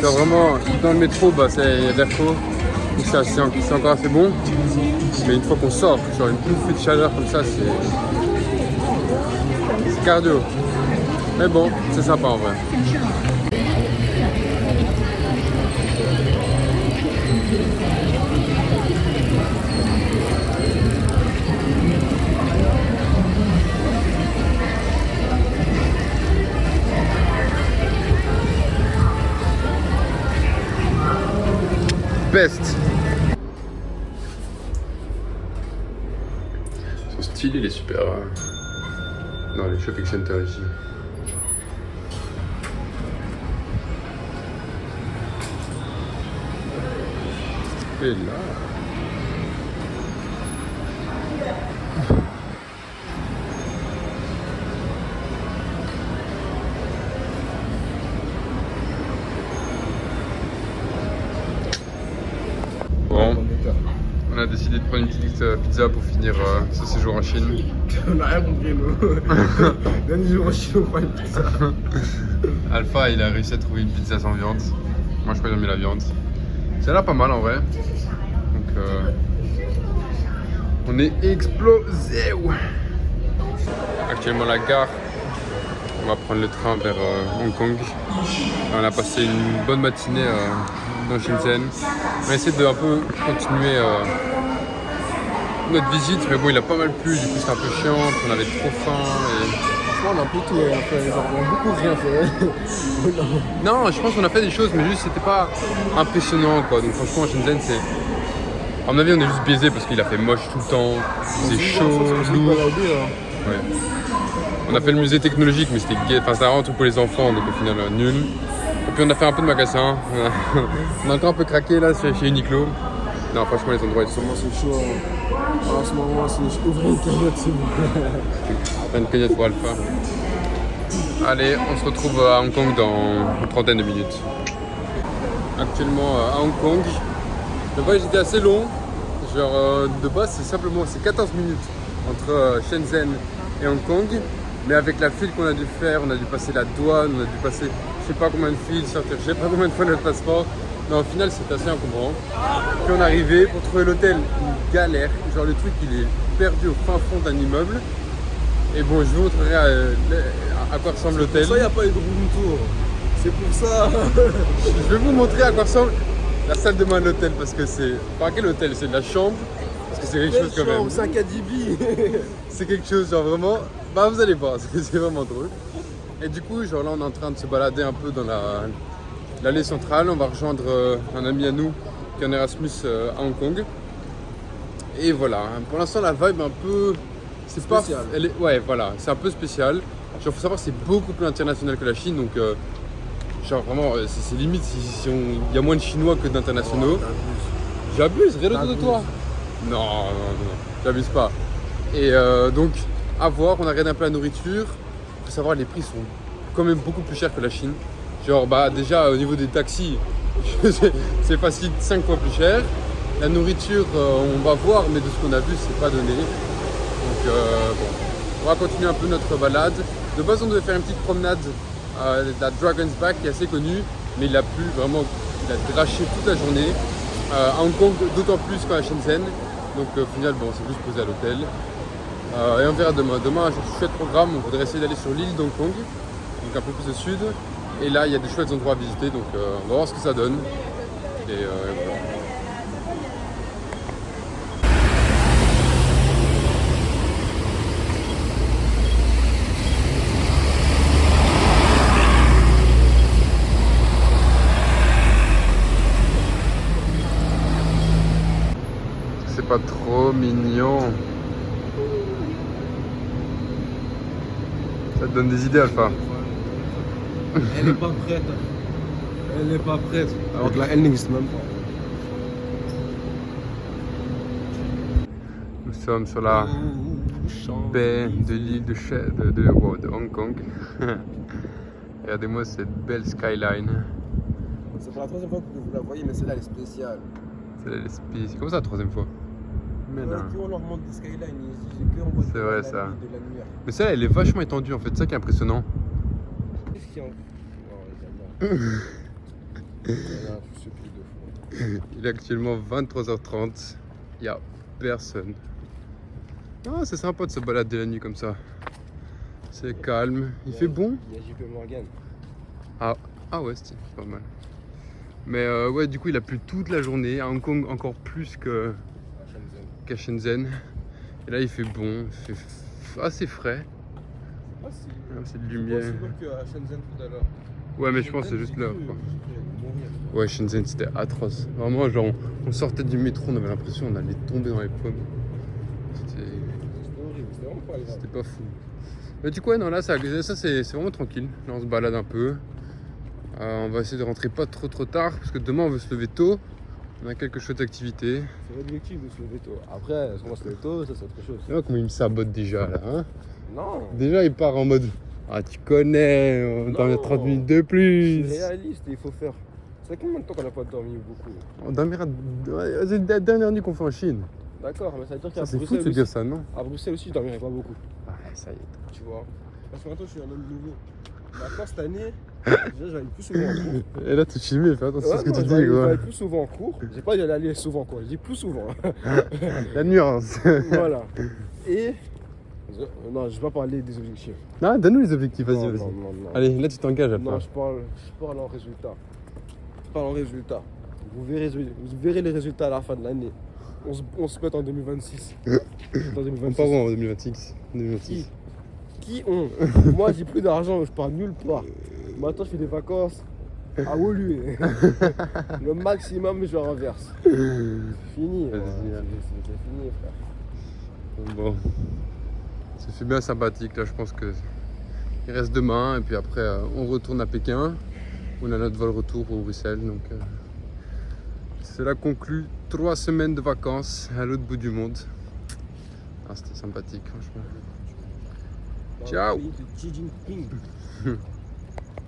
Genre vraiment, dans le métro, bah, il y a de l'air chaud, donc c'est encore assez bon. Mais une fois qu'on sort, genre une bouffée de chaleur comme ça, c'est cardio. Mais bon, c'est sympa en vrai. Best. Son style il est super dans les shopping centers ici. Et là. Bon, on a décidé de prendre une petite pizza pour finir ce séjour en Chine. On n'a rien compris, nous. Dernier jour en Chine, on prend une pizza. Alpha, il a réussi à trouver une pizza sans viande. Moi, je crois qu'ils ont mis la viande. Ça a l'air pas mal en vrai. Donc, on est explosé. Actuellement, la gare. On va prendre le train vers Hong Kong. On a passé une bonne matinée dans Shenzhen. On a essayé de un peu continuer notre visite, mais bon, il a pas mal plu, du coup c'est un peu chiant, on avait trop faim. Franchement, on a un peu tout fait, genre, on a beaucoup rien fait. Non, je pense qu'on a fait des choses, mais juste c'était pas impressionnant quoi. Donc franchement, Shenzhen, c'est. À mon avis, on est juste biaisé parce qu'il a fait moche tout le temps, c'est chaud, lourd. Ouais. On a fait le musée technologique, mais c'était gay, enfin c'était vraiment un truc pour les enfants, donc au final nul. Et puis on a fait un peu de magasin. On a encore un peu craqué là chez Uniqlo. Non, franchement, les endroits ils sont. C'est chaud. En ce moment, c'est ouvrir une cagnotte, s'il vous plaît. Une cagnotte pour Alpha. Allez, on se retrouve à Hong Kong dans une trentaine de minutes. Actuellement à Hong Kong. Le voyage était assez long. Genre de base, c'est 14 minutes entre Shenzhen et Hong Kong. Mais avec la file qu'on a dû faire, on a dû passer la douane, on a dû passer je sais pas combien de files, sortir je sais pas combien de fois notre passeport. Mais au final, c'était assez encombrant. Puis on est arrivé pour trouver l'hôtel, une galère. Genre le truc, il est perdu au fin fond d'un immeuble. Et bon, je vous montrerai à quoi ressemble l'hôtel. Ça, il n'y a pas eu de room tour. C'est pour ça. Je vais vous montrer à quoi ressemble la salle de bain de l'hôtel parce que c'est. Pas quel hôtel, c'est de la chambre. Parce que c'est quelque chose quand même. C'est un Kadibi. C'est quelque chose, genre vraiment. Bah, vous allez voir, c'est vraiment drôle. Et du coup, genre là, on est en train de se balader un peu dans l'allée centrale. On va rejoindre un ami à nous qui est en Erasmus à Hong Kong. Et voilà, pour l'instant, la vibe est un peu. C'est spécial. pas. Ouais, voilà, c'est un peu spécial. Genre, faut savoir que c'est beaucoup plus international que la Chine, donc. Genre vraiment, c'est limite si il y a moins de Chinois que d'internationaux. J'abuse, rien autour de toi. Non, j'abuse pas. Et donc, à voir, on a regardé un peu la nourriture. Faut savoir, les prix sont quand même beaucoup plus chers que la Chine. Genre, bah déjà, au niveau des taxis, c'est facile 5 fois plus cher. La nourriture, on va voir, mais de ce qu'on a vu, c'est pas donné. Donc, bon, on va continuer un peu notre balade. De base, on devait faire une petite promenade. La Dragon's Back qui est assez connue, mais il a plu vraiment, il a draché toute la journée. À Hong Kong, d'autant plus qu'à Shenzhen. Donc au final, bon, on s'est juste posé à l'hôtel. Et on verra demain. Demain, j'ai un chouette programme. On voudrait essayer d'aller sur l'île d'Hong Kong, donc un peu plus au sud. Et là, il y a des chouettes endroits à visiter, donc on va voir ce que ça donne. Et voilà. mignon. Ça te donne des idées, Alpha. Elle est pas prête. Elle est pas prête. Alors que là, elle n'existe même pas. Nous sommes sur la baie de l'île de Hong Kong. Regardez-moi cette belle skyline. Ça fait la troisième fois que vous la voyez, mais celle-là, elle est spéciale. C'est comme ça la troisième fois. Mais non. On leur montre des skylines, ils disent que on voit C'est vrai, la ça. nuit, de la lumière. Mais celle-là, elle est vachement étendue en fait, c'est ça qui est impressionnant. Qu'est-ce qu'il y a en... Non, je sais plus de fou. Il est actuellement 23h30, il n'y a personne. Ah, c'est sympa de se balader la nuit comme ça. C'est calme, il fait bon. Il y a JP Morgan. Ah ouais, c'est pas mal. Mais ouais, du coup, il a plu toute la journée. À Hong Kong, encore plus qu'à Shenzhen. Et là, il fait bon, il fait assez frais. Ah si. C'est de lumière. C'est plus qu'à Shenzhen tout à l'heure. Ouais, mais je pense que c'est juste l'heure, quoi. Ouais, Shenzhen, c'était atroce. Vraiment, genre, on sortait du métro, on avait l'impression qu'on allait tomber dans les pommes. C'était horrible, c'était vraiment pas agréable. pas fou. Mais du coup, ouais, non, là, ça c'est vraiment tranquille. Là, on se balade un peu. On va essayer de rentrer pas trop tard, parce que demain, on veut se lever tôt. On a quelques chouettes activités. C'est l'objectif de se lever tôt. Après, est-ce qu'on va se lever tôt, ça c'est autre chose. Tu vois comment il me sabote déjà, là, hein? Non. Déjà, il part en mode... Ah, tu connais, on dormit 30 minutes de plus. C'est réaliste, il faut faire. Ça fait combien de temps qu'on n'a pas dormi beaucoup? On dormira... C'est la dernière nuit qu'on fait en Chine. D'accord, mais ça veut dire qu'à Ça, c'est fou Bruxelles de se aussi, dire ça, non? à Bruxelles aussi, je dormirai pas beaucoup. Ah, ça y est. Tu vois. Parce que maintenant, je suis un homme nouveau. Maintenant, cette année, déjà, je vais aller plus souvent en cours. Et là, tu filmes, fais attention à ce que tu je dis, vais quoi. aller plus souvent en cours. J'ai pas dit aller souvent, quoi. Je dis plus souvent. La nuance. Voilà. Et... Non, je vais pas parler des objectifs. Non, donne-nous les objectifs, vas-y, Non, vas-y. non. Allez, là, tu t'engages après. Non, je parle en résultat. Je parle en résultat. Vous verrez les résultats à la fin de l'année. On se met en 2026. En 2026. On part où en 2026 Qui ont Moi, j'ai plus d'argent, je pars nulle part. Maintenant, je fais des vacances à Woluwe. Le maximum, je renverse. C'est fini. Vas-y, C'est fini, frère. Bon. C'est bien sympathique, là, je pense que... Il reste demain, et puis après, on retourne à Pékin. On a notre vol retour pour Bruxelles, donc... Cela conclut 3 semaines de vacances à l'autre bout du monde. Ah, c'était sympathique, franchement. Ciao. Xi Jinping.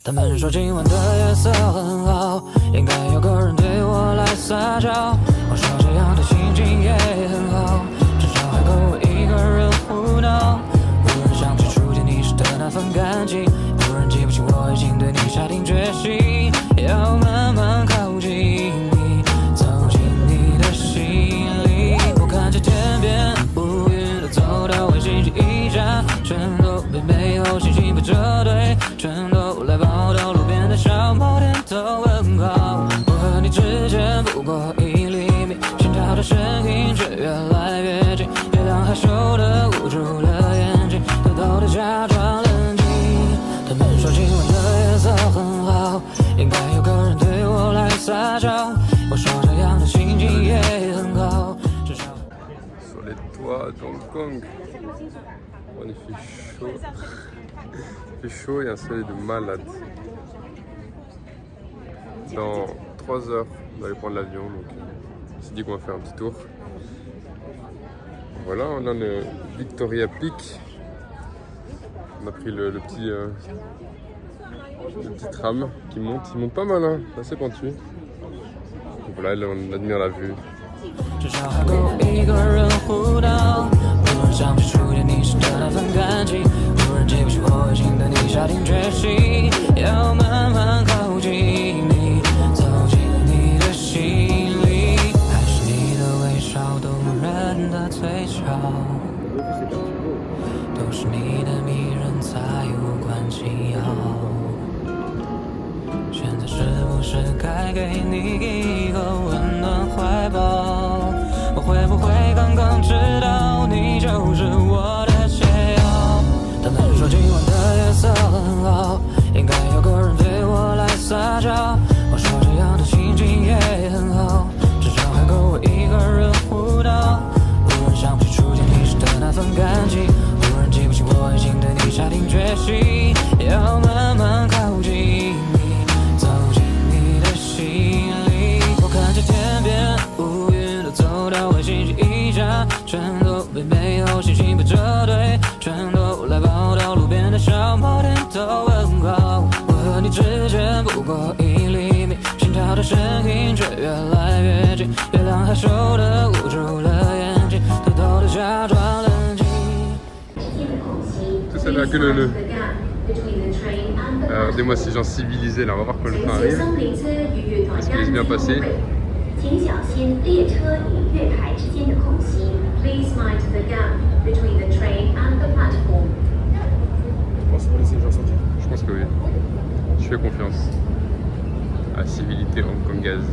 他们说今晚的夜色很好，应该有个人对我来撒娇。我说这样的心情也很好，至少还够我一个人胡闹。无人想起初见你时的那份感激，无人记不起我已经对你下定决心，要慢慢靠近你，走进你的心里。我看着天边乌云都走到为星期一家，全都被背后星星被折堆，全都来报道路边的小猫点头问好。我和你之间不过1厘米，心跳的声音却越来越近，月亮害羞的捂住了眼睛，偷偷的假装冷静。他们说今晚的夜色很好，应该有个人对我来撒娇。我说这样的心情也很好，至少。 Sur les toits d'Hong Kong. Oh, il fait chaud. Il fait chaud et un soleil de malade. Dans 3 heures, on va aller prendre l'avion, donc on s'est dit qu'on va faire un petit tour. Voilà, on a le Victoria Peak. On a pris le petit tram qui monte. Il monte pas mal, hein, assez pentu. Donc voilà, là, on admire la vue. 至少还够一个人胡闹，无人想起初见你时的那份感激，无人记不起我已经对你下定决心，要慢慢靠近你，走进你的心里。还是你的微笑动人的嘴角，都是你的迷人才无关紧要。现在是不是该给你一个温暖怀抱？我会不会刚刚知道你就是我的解药？他们说今晚的夜色很好，应该有个人对我来撒娇。我说这样的心情也很好，至少还够我一个人胡闹。无人想起初都被美好心情被折堆，全都来报道路边的小摩天都很高。我和你之间不过1厘米，心跳的声音却越来越近，月亮害羞的捂住了眼睛，偷偷的假装冷静。Tout ça là que le. Regardez-moi ces gens civilisés là, on va voir quand le train arrive. Est-ce qu'il est bien passé? 请小心列车与月台之间的空隙。Please mind the gap between the train and the platform. Je pense qu'il faut laisser les gens sortir. Je pense que oui. Je fais confiance à la civilité hongkongaise.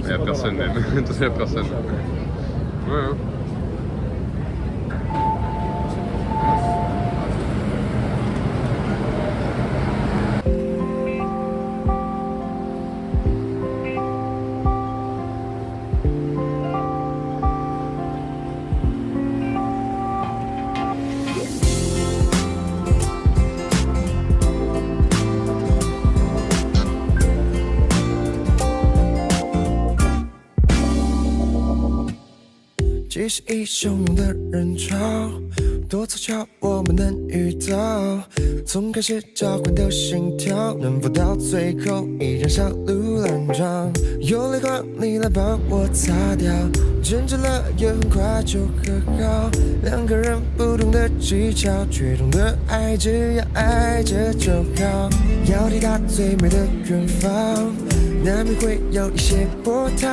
Il n'y a personne même. Il n'y a personne. Ouais, hein.即使一汹涌的人潮，多凑巧我们能遇到。从开始交换的心跳，能否到最后依然小鹿乱撞？有泪光，你来帮我擦掉，争执了也很快就和好。两个人不同的技巧，却懂得爱，只要爱着就好。要抵达最美的远方，难免会有一些波涛。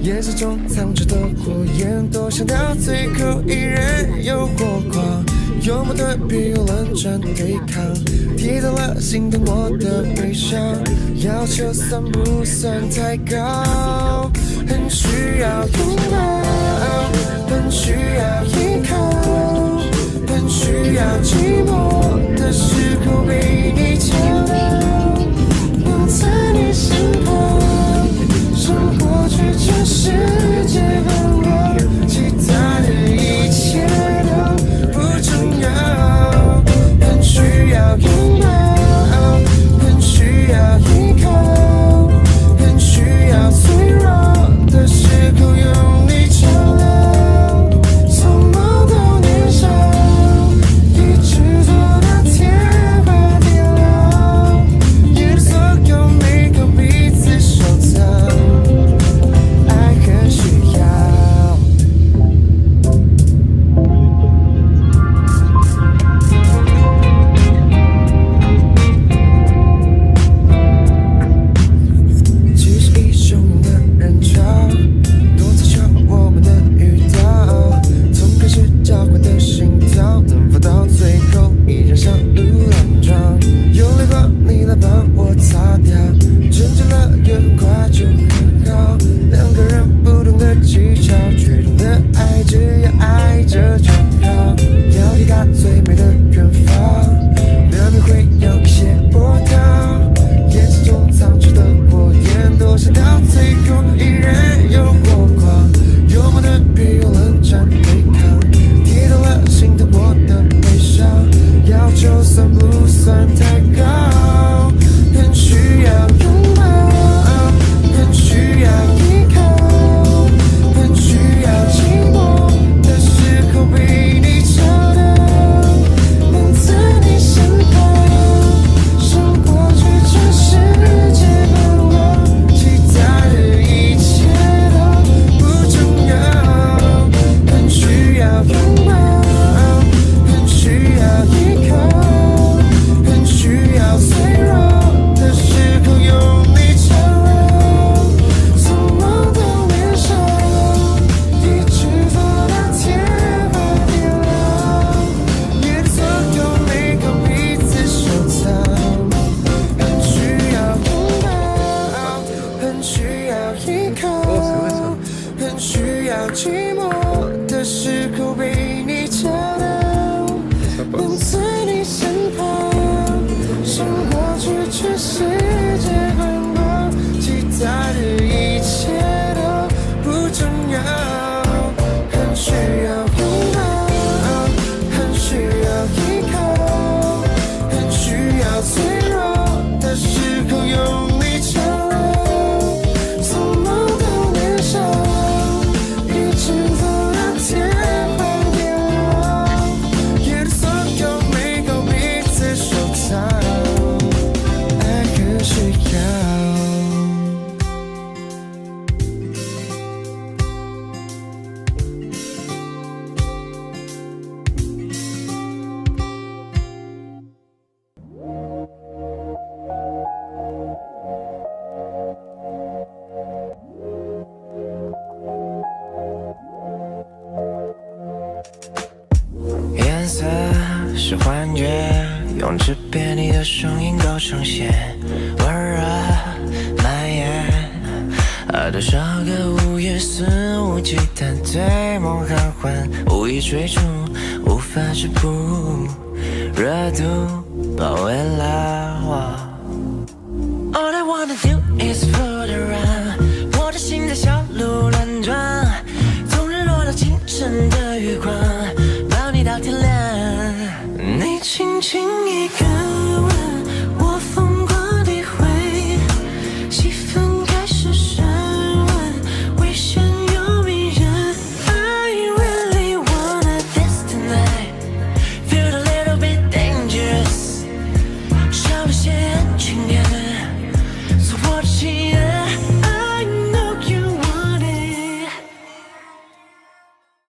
颜色中藏着的火焰，多想到最后依然有火光。有矛盾别有冷战对抗，提到了心疼我的悲伤，要求算不算太高？很需要拥抱，很需要依靠，很需要寂寞的时候被你敲到，留在你身旁。生活去全世界和我，其他的一切都不重要。很需要拥抱，很需要依靠，很需要脆弱的时候用力照料。从梦到年少，一直做。颜色是幻觉，用纸片你的声音构成线，温热蔓延。多少个午夜肆无忌惮，对梦含混，无意追逐，无法止步，热度包围了